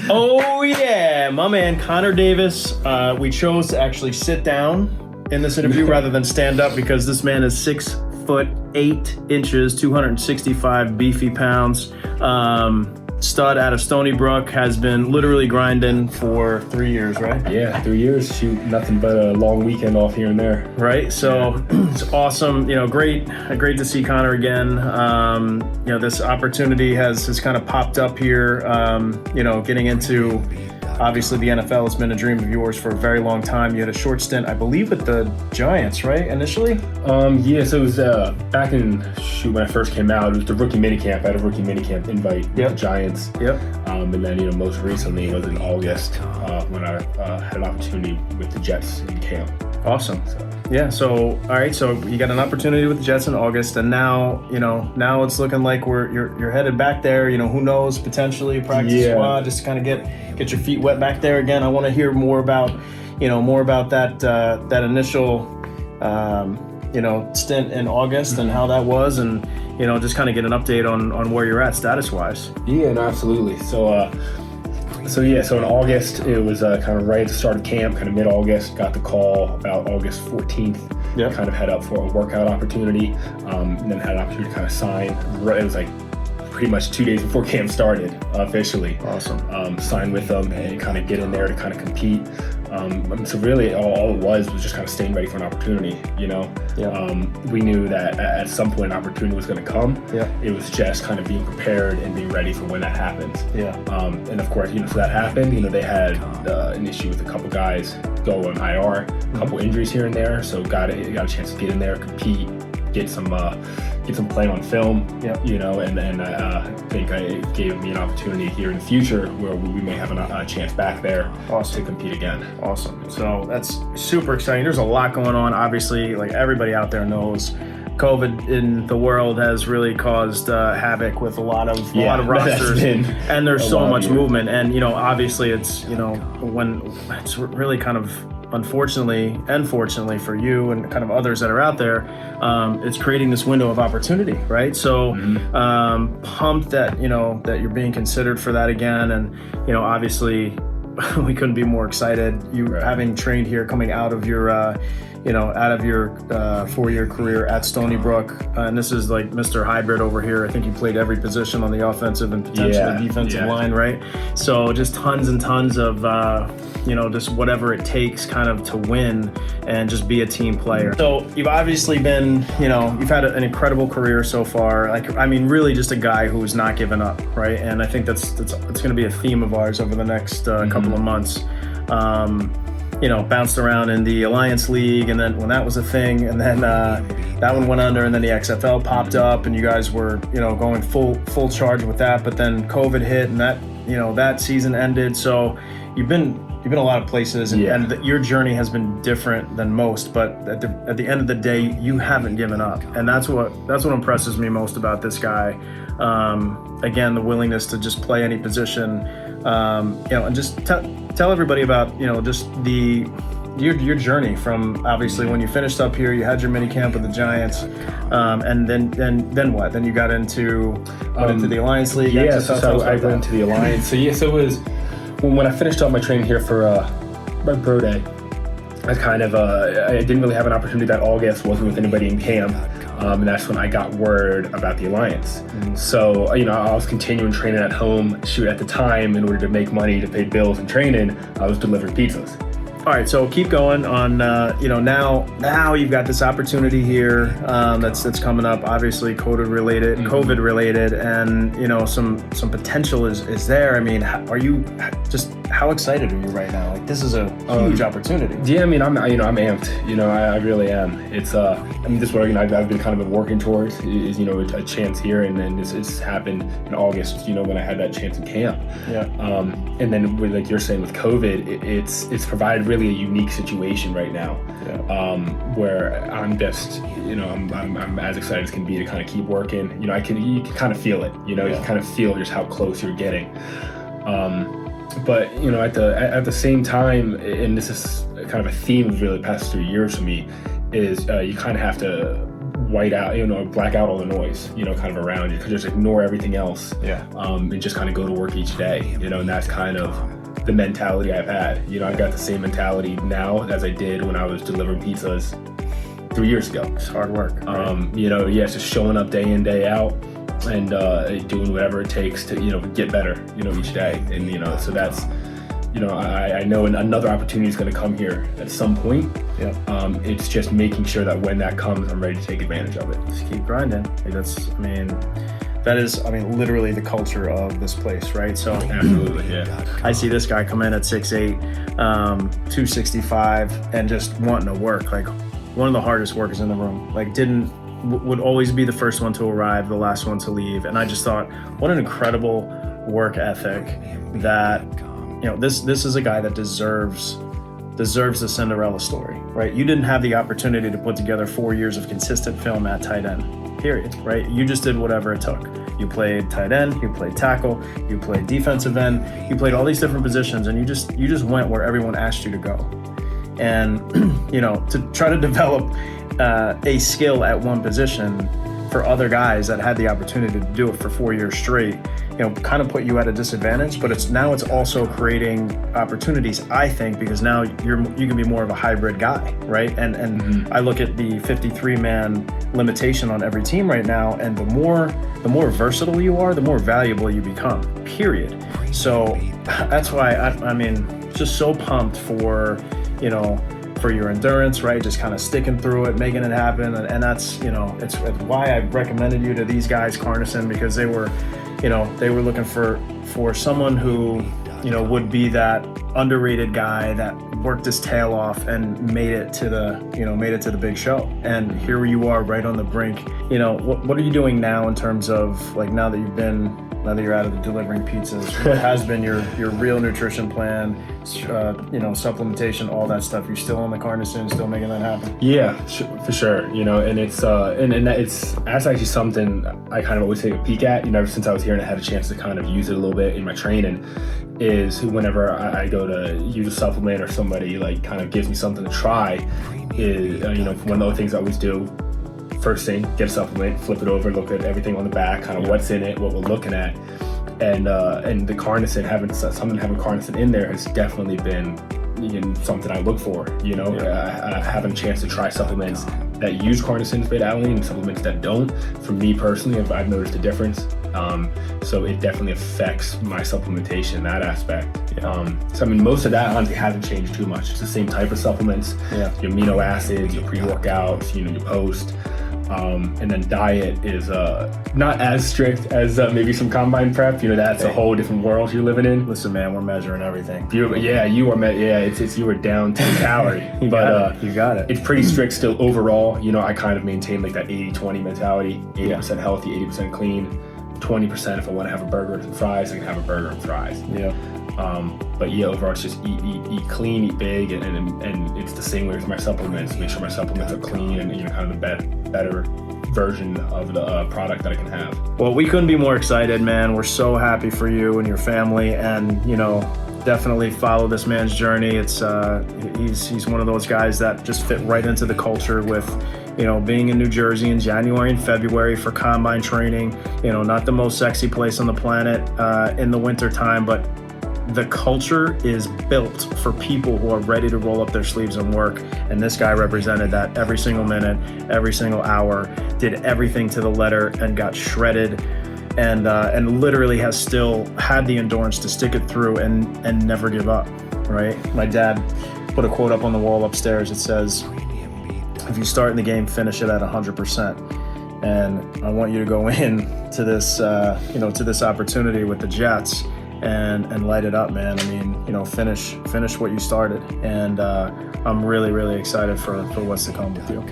Oh yeah, my man Connor Davis. We chose to actually sit down in this interview rather than stand up because this man is 6'8", 265 beefy pounds. Stud out of Stony Brook, has been literally grinding for 3 years, right? Yeah, 3 years. Shoot, nothing but a long weekend off here and there. Right. So it's awesome. Great to see Connor again. This opportunity has kind of popped up here. Getting into. Obviously, the NFL has been a dream of yours for a very long time. You had a short stint, I believe, with the Giants, right, initially? So it was back in, when I first came out, it was the rookie minicamp. I had a rookie minicamp invite with the Giants. Yep. And then, most recently, it was in August when I had an opportunity with the Jets in camp. Awesome. Yeah, so, all right, so you got an opportunity with the Jets in August, and now it's looking like you're headed back there. Who knows, potentially practice squad, just to kind of get your feet wet back there again. I want to hear more about that initial, stint in August and how that was, and, just kind of get an update on where you're at status-wise. Yeah, no, absolutely. So in August, it was kind of right at the start of camp, kind of mid-August, got the call about August 14th, kind of head up for a workout opportunity, and then had an opportunity to kind of sign. It was like pretty much 2 days before camp started officially. Awesome. Sign with them and kind of get in there to kind of compete. So really all it was just kind of staying ready for an opportunity, We knew that at some point an opportunity was going to come. Yeah. It was just kind of being prepared and being ready for when that happens. Yeah. And of course, so that happened. They had an issue with a couple guys go on IR, a couple injuries here and there. So got a chance to get in there, compete, get some play on film, and then I think it gave me an opportunity here in the future where we may have a chance back there to compete again. Awesome. So that's super exciting. There's a lot going on. Obviously, like everybody out there knows, COVID in the world has really caused havoc with a lot of rosters, and there's so much movement. And obviously, it's when it's really kind of. Unfortunately and fortunately for you and kind of others that are out there, it's creating this window of opportunity, right? So pumped that that you're being considered for that again, and obviously we couldn't be more excited. You having trained here, coming out of your 4-year career at Stony Brook, and this is like Mr. Hybrid over here. I think you played every position on the offensive and potentially defensive line, right? So just tons and tons of just whatever it takes kind of to win and just be a team player. So you've obviously been, you've had an incredible career so far. Really just a guy who is not giving up, right? And I think that's going to be a theme of ours over the next couple of months. Bounced around in the Alliance League, and then when that was a thing, and then that one went under, and then the XFL popped up, and you guys were, going full charge with that. But then COVID hit, and that season ended. So you've been a lot of places, and your journey has been different than most. But at the end of the day, you haven't given up, and that's what impresses me most about this guy. Again, the willingness to just play any position, and just tell everybody about just your journey from obviously when you finished up here, you had your mini camp with the Giants, and then what? Then you got into the Alliance League. So I went into the Alliance. So it was when I finished up my training here for my pro day. I didn't really have an opportunity that August, wasn't with anybody in camp. And that's when I got word about the Alliance. So, I was continuing training at home. At the time, in order to make money to pay bills and training, I was delivering pizzas. All right, so keep going on. Now you've got this opportunity here that's coming up. Obviously, COVID related, and some potential is there. I mean, how excited are you right now? Like, this is a huge opportunity. Yeah, I'm amped. I really am. It's this is what I've been kind of working towards is a chance here, and then it's happened in August. When I had that chance in camp. Yeah. And then like you're saying with COVID, it's provided really a unique situation right now, where I'm just, I'm as excited as can be to kind of keep working. You can kind of feel it. You can kind of feel just how close you're getting. But at the same time, and this is kind of a theme of really the past 3 years for me, is you kind of have to white out, black out all the noise, kind of around you. You could just ignore everything else, Yeah. and just kind of go to work each day, and that's kind of the mentality I've had. I've got the same mentality now as I did when I was delivering pizzas 3 years ago. It's hard work. Right? It's just showing up day in, day out, and doing whatever it takes to, get better, each day. And, so that's, I know another opportunity is going to come here at some point. Yeah. It's just making sure that when that comes, I'm ready to take advantage of it. Just keep grinding. That is literally the culture of this place, right? So Absolutely, yeah. I see this guy come in at 6'8", 265, and just wanting to work. Like, one of the hardest workers in the room. Like, would always be the first one to arrive, the last one to leave. And I just thought, what an incredible work ethic that, this is a guy that deserves the Cinderella story, right? You didn't have the opportunity to put together 4 years of consistent film at tight end, period, right? You just did whatever it took. You played tight end, you played tackle, you played defensive end, you played all these different positions, and you just went where everyone asked you to go. And, to try to develop a skill at one position for other guys that had the opportunity to do it for 4 years straight, kind of put you at a disadvantage. But it's also creating opportunities, I think, because now you can be more of a hybrid guy, right? And I look at the 53-man limitation on every team right now, and the more versatile you are, the more valuable you become, period. So that's why I'm just so pumped for your endurance, right? Just kind of sticking through it, making it happen. And that's, it's why I recommended you to these guys, Carnison, because they were looking for someone who, would be that underrated guy that worked his tail off and made it to the big show. And here you are right on the brink. What are you doing now in terms of, like, now that you're out of the delivering pizzas, what has been your real nutrition plan, supplementation, all that stuff? You're still on the Carnison, still making that happen? Yeah, for sure. And it's that's actually something I kind of always take a peek at. Ever since I was here and I had a chance to kind of use it a little bit in my training, is whenever I go to use a supplement or somebody like kind of gives me something to try, is one of the things I always do. First thing, get a supplement, flip it over, look at everything on the back, kind of what's in it, what we're looking at, and the Carnison, having Carnison in there has definitely been something I look for. Having a chance to try supplements that use Carnison's Beta-Alanine and supplements that don't. For me personally, I've noticed a difference. So it definitely affects my supplementation in that aspect. So most of that honestly hasn't changed too much. It's the same type of supplements. Yeah. Your amino acids, your pre-workouts, your post. And then diet is not as strict as maybe some combine prep. That's a whole different world you're living in. Listen, man, we're measuring everything. You are down to the calorie. You got it. It's pretty strict still overall. I kind of maintain like that 80-20 mentality. 80% healthy, 80% clean. 20% if I want to have a burger and fries, I can have a burger and fries. Yeah. But overall it's just eat clean, eat big, and it's the same way with my supplements. Make sure my supplements are clean and kind of the better version of the product that I can have. Well, we couldn't be more excited, man. We're so happy for you and your family, and definitely follow this man's journey. It's he's one of those guys that just fit right into the culture with being in New Jersey in January and February for combine training. Not the most sexy place on the planet in the winter time, but the culture is built for people who are ready to roll up their sleeves and work. And this guy represented that every single minute, every single hour, did everything to the letter and got shredded, and literally has still had the endurance to stick it through and never give up, right? My dad put a quote up on the wall upstairs. It says, if you start in the game, finish it at 100%. And I want you to go in to this, to this opportunity with the Jets and light it up, man. Finish what you started. And I'm really, really excited for what's to come with you.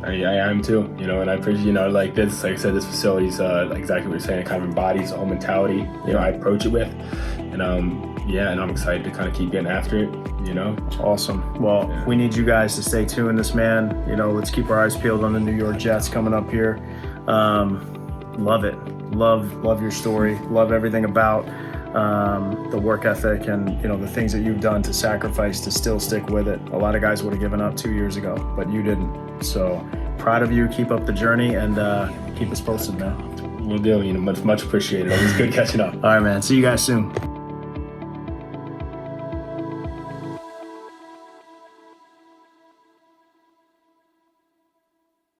I am too, and I appreciate, like I said, this facility's exactly what you're saying. It kind of embodies the whole mentality, I approach it with. And and I'm excited to kind of keep getting after it, Awesome. Well, we need you guys to stay tuned, this man. Let's keep our eyes peeled on the New York Jets coming up here. Love it. Love your story. Love everything about the work ethic and the things that you've done to sacrifice to still stick with it. A lot of guys would have given up 2 years ago, but you didn't. So proud of you. Keep up the journey and keep us posted, man. We'll do. Much appreciated. Always good catching up. All right, man. See you guys soon.